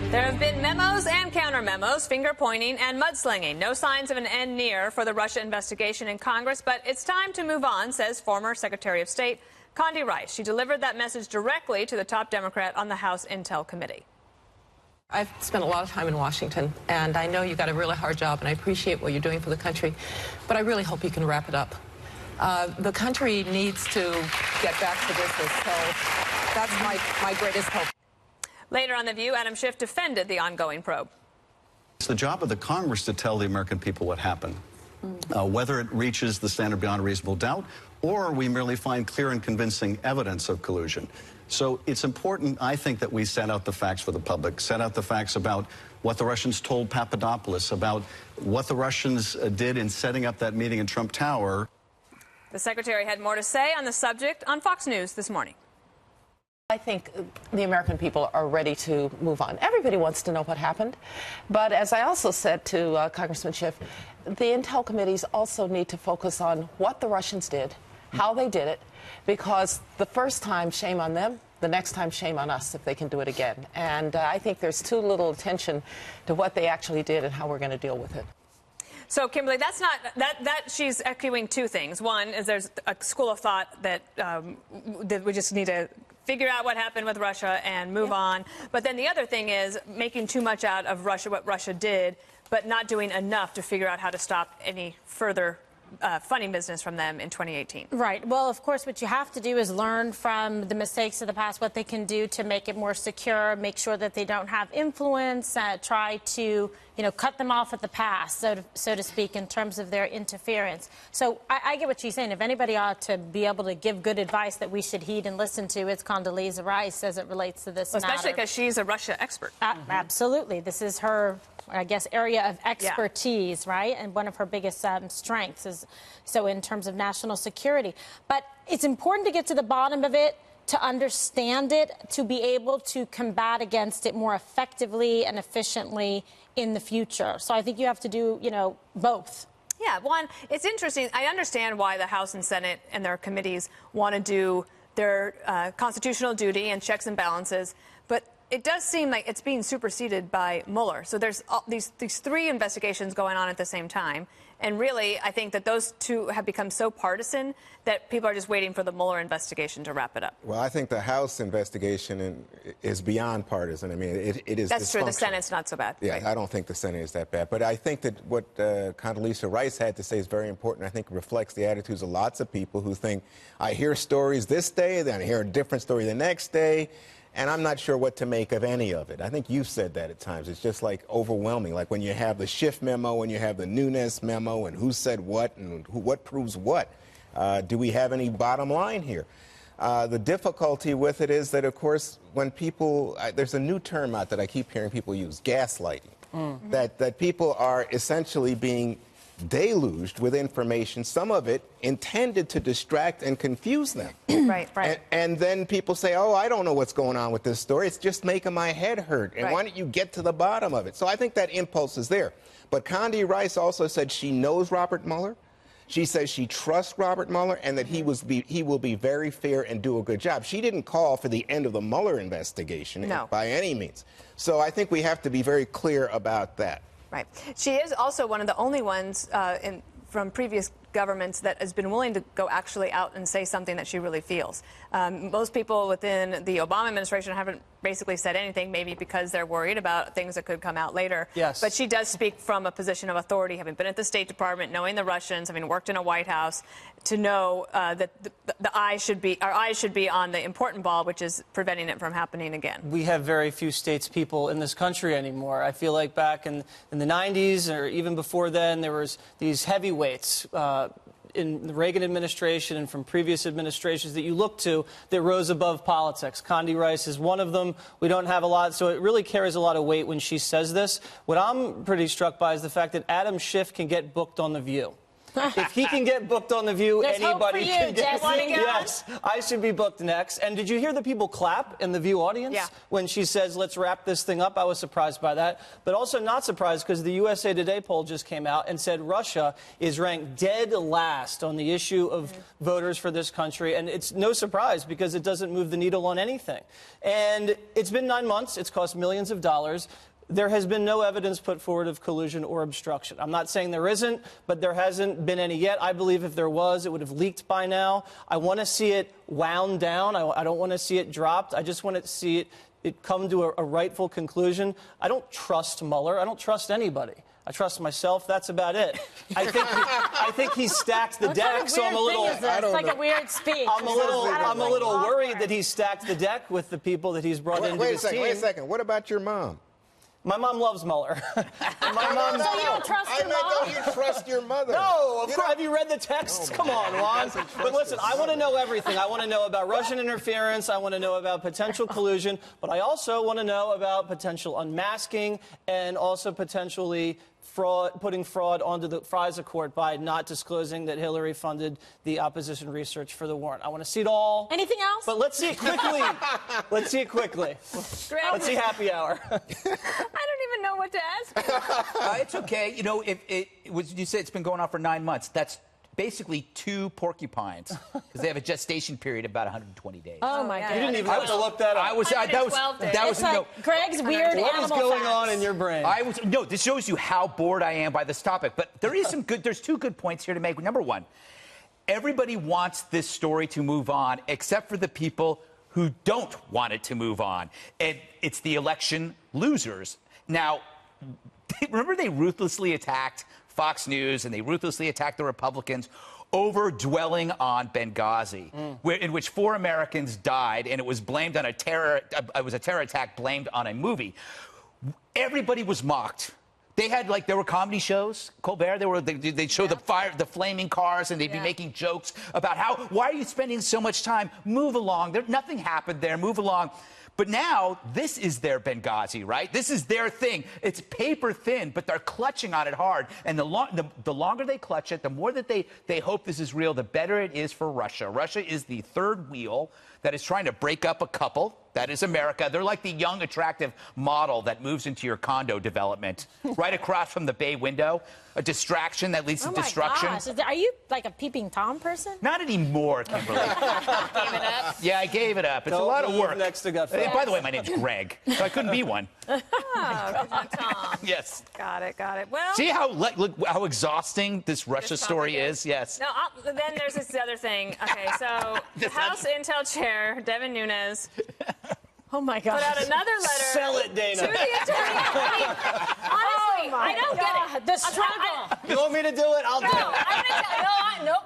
There have been memos and counter-memos, finger-pointing and mudslinging. No signs of an end near for the Russia investigation in Congress, but it's time to move on, says former Secretary of State Condoleezza Rice. She delivered that message directly to the top Democrat on the House Intel Committee. I've spent a lot of time in Washington, and I know you've got a really hard job, and I appreciate what you're doing for the country, but I really hope you can wrap it up. The country needs to get back to business, so that's my greatest hope. Later on The View, Adam Schiff defended the ongoing probe. It's the job of the Congress to tell the American people what happened, whether it reaches the standard beyond reasonable doubt or we merely find clear and convincing evidence of collusion. So it's important, I think, that we set out the facts for the public, set out the facts about what the Russians told Papadopoulos, about what the Russians did in setting up that meeting in Trump Tower. The secretary had more to say on the subject on Fox News this morning. I think the American people are ready to move on. Everybody wants to know what happened. But as I also said to Congressman Schiff, the Intel committees also need to focus on what the Russians did, how they did it, because the first time, shame on them. The next time, shame on us if they can do it again. And I think there's too little attention to what they actually did and how we're going to deal with it. So, Kimberly, that's not that she's echoing two things. One is there's a school of thought that we just need to figure out what happened with Russia and move on. But then the other thing is making too much out of Russia, what Russia did, but not doing enough to figure out how to stop any further funding business from them in 2018. Right. Well, of course, what you have to do is learn from the mistakes of the past, what they can do to make it more secure, make sure that they don't have influence, try to, cut them off at the pass, so to speak, in terms of their interference. So I get what she's saying. If anybody ought to be able to give good advice that we should heed and listen to, it's Condoleezza Rice as it relates to this matter. Especially because she's a Russia expert. Absolutely. This is her, I guess, area of expertise, right? And one of her biggest strengths is so in terms of national security. But it's important to get to the bottom of it, to understand it, to be able to combat against it more effectively and efficiently in the future. So I think you have to do, both. Yeah, one, it's interesting. I understand why the House and Senate and their committees want to do their constitutional duty and checks and balances, but it does seem like it's being superseded by Mueller. So there's these three investigations going on at the same time. And really, I think that those two have become so partisan that people are just waiting for the Mueller investigation to wrap it up. Well, I think the House investigation is beyond partisan. I mean, it is That's true. The Senate's not so bad. Yeah, right. I don't think the Senate is that bad. But I think that what Condoleezza Rice had to say is very important. I think it reflects the attitudes of lots of people who think, I hear stories this day, then I hear a different story the next day. And I'm not sure what to make of any of it. I think you've said that at times. It's just like overwhelming. Like when you have the Schiff memo and you have the Nunes memo and who said what and what proves what. Do we have any bottom line here? The difficulty with it is that, of course, when people, there's a new term out that I keep hearing people use, gaslighting. That people are essentially being deluged with information, some of it intended to distract and confuse them. Right. And then people say, oh, I don't know what's going on with this story. It's just making my head hurt. And why don't you get to the bottom of it? So I think that impulse is there. But Condoleezza Rice also said she knows Robert Mueller. She says she trusts Robert Mueller and that he will be very fair and do a good job. She didn't call for the end of the Mueller investigation by any means. So I think we have to be very clear about that. Right. She is also one of the only ones from previous governments that has been willing to go actually out and say something that she really feels. Most people within the Obama administration haven't basically said anything, maybe because they're worried about things that could come out later. Yes. But she does speak from a position of authority, having been at the State Department, knowing the Russians, having worked in a White House, to know that our eyes should be on the important ball, which is preventing it from happening again. We have very few statespeople in this country anymore. I feel like back in the 90s or even before then, there was these heavyweights in the Reagan administration and from previous administrations that you look to that rose above politics. Condoleezza Rice is one of them. We don't have a lot, so it really carries a lot of weight when she says this. What I'm pretty struck by is the fact that Adam Schiff can get booked on The View. If he can get booked on The View, There's hope anybody for you, can get Jesse. Yes, I should be booked next. And did you hear the people clap in the View audience when she says, let's wrap this thing up? I was surprised by that. But also not surprised because the USA Today poll just came out and said Russia is ranked dead last on the issue of voters for this country. And it's no surprise because it doesn't move the needle on anything. And it's been 9 months. It's cost millions of dollars. There has been no evidence put forward of collusion or obstruction. I'm not saying there isn't, but there hasn't been any yet. I believe if there was, it would have leaked by now. I want to see it wound down. I don't want to see it dropped. I just want to see it come to a rightful conclusion. I don't trust Mueller. I don't trust anybody. I trust myself. That's about it. I think he stacked the deck, so I'm a little. It's like a weird speech. I'm a little worried that he stacked the deck with the people that he's brought into his team. Wait a second. What about your mom? My mom loves Mueller. My mom. So you don't trust your mom? Don't you trust your mother? No, of course. Have you read the texts? Come on, Juan. But listen, I want to know everything. I want to know about Russian interference. I want to know about potential collusion. But I also want to know about potential unmasking and also potentially putting fraud onto the FISA court by not disclosing that Hillary funded the opposition research for the warrant. I want to see it all. Anything else? But let's see it quickly. Let's see it quickly. Let's see happy hour. I don't even know what to ask. It's okay. You know, you said it's been going on for 9 months. That's basically 2 porcupines because they have a gestation period of about 120 days. Oh my God! You didn't even have to look that up. That was like Greg's weird What animal is going facts. on in your brain? No, this shows you how bored I am by this topic. But there's 2 good points here to make. Number one, everybody wants this story to move on, except for the people who don't want it to move on. And it's the election losers. Now, remember they ruthlessly attacked Fox News and they ruthlessly attacked the Republicans over dwelling on Benghazi, in which 4 Americans died, and it was blamed on a terror attack blamed on a movie. Everybody was mocked. They had there were comedy shows, Colbert. They'd show the flaming cars, and they'd be making jokes about why are you spending so much time? Move along. Nothing happened there. Move along. But now, this is their Benghazi, right? This is their thing. It's paper thin, but they're clutching on it hard. And the longer they clutch it, the more that they hope this is real, the better it is for Russia. Russia is the third wheel that is trying to break up a couple. That is America. They're like the young, attractive model that moves into your condo development right across from the bay window. A distraction that leads to destruction. Gosh. Are you like a peeping Tom person? Not anymore, Kimberly. Gave it up. Yeah, I gave it up. It's a lot of work. Next to gut By the way, my name's Greg, so I couldn't be one. Oh, Tom. Yes. Got it. Well. See how exhausting this Russia story is? Yes. No, then there's this other thing. Okay, so House Intel Chair Devin Nunes Oh my God! put out another letter. Sell it, Dana. To the attorney. Honestly, I don't get it. The struggle. You want me to do it? I'll do it. I'm gonna tell nope.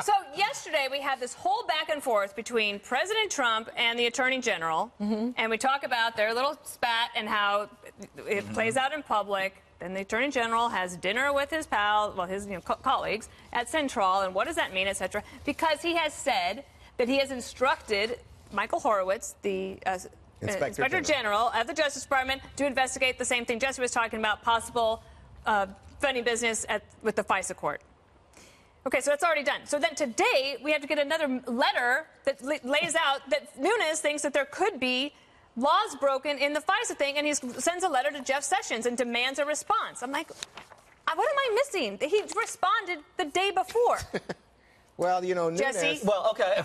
So yesterday we had this whole back and forth between President Trump and the Attorney General, and we talk about their little spat and how it plays out in public. Then the Attorney General has dinner with his his colleagues at Central, and what does that mean, etc. Because he has said that he has instructed Michael Horowitz, the Inspector General of the Justice Department, to investigate the same thing Jesse was talking about, possible funny business with the FISA court. Okay, so that's already done. So then today we have to get another letter that lays out that Nunes thinks that there could be laws broken in the FISA thing, and he sends a letter to Jeff Sessions and demands a response. I'm like, what am I missing? He responded the day before. Well, Nunes... Jesse? Well, okay.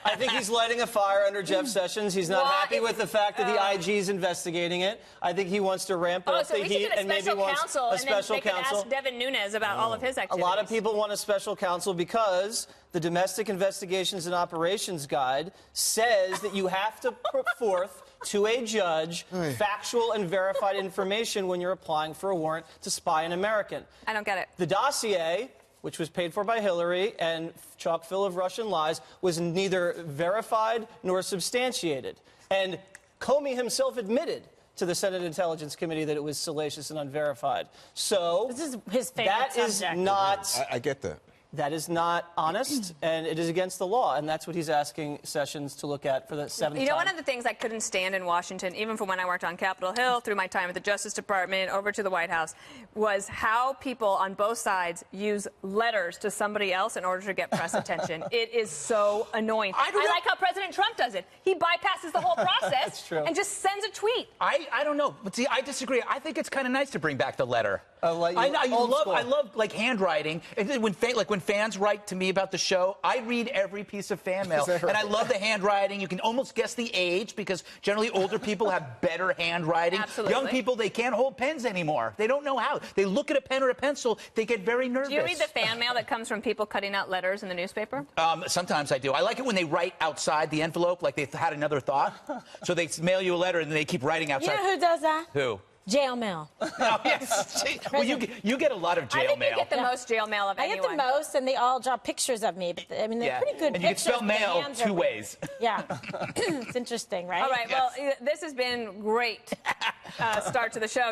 I think he's lighting a fire under Jeff Sessions. He's not happy with the fact that the IG's investigating it. I think he wants to ramp up the heat and maybe wants a special counsel. Ask Devin Nunes about all of his activities. A lot of people want a special counsel because the Domestic Investigations and Operations Guide says that you have to put forth to a judge factual and verified information when you're applying for a warrant to spy an American. I don't get it. The dossier, which was paid for by Hillary and chock full of Russian lies, was neither verified nor substantiated. And Comey himself admitted to the Senate Intelligence Committee that it was salacious and unverified. So this is his favorite subject. Is not... I get that. That is not honest, and it is against the law, and that's what he's asking Sessions to look at for the 7th time. You know, one of the things I couldn't stand in Washington, even from when I worked on Capitol Hill, through my time at the Justice Department, over to the White House, was how people on both sides use letters to somebody else in order to get press attention. It is so annoying. I like how President Trump does it. He bypasses the whole process and just sends a tweet. I don't know, but see, I disagree. I think it's kind of nice to bring back the letter. I love like handwriting. And when fans write to me about the show, I read every piece of fan mail, and I love the handwriting. You can almost guess the age because generally older people have better handwriting. Absolutely. Young people, they can't hold pens anymore. They don't know how. They look at a pen or a pencil, they get very nervous. Do you read the fan mail that comes from people cutting out letters in the newspaper? Sometimes I do. I like it when they write outside the envelope like they've had another thought. So they mail you a letter and then they keep writing outside. You know who does that? Who? Jail mail. Oh, yes. Well, you get a lot of jail mail. I think you get the most jail mail of anyone. I get the most, and they all draw pictures of me. But, I mean, they're pretty good and pictures. And you can spell mail two ways. Yeah. It's interesting, right? All right, well, this has been great start to the show.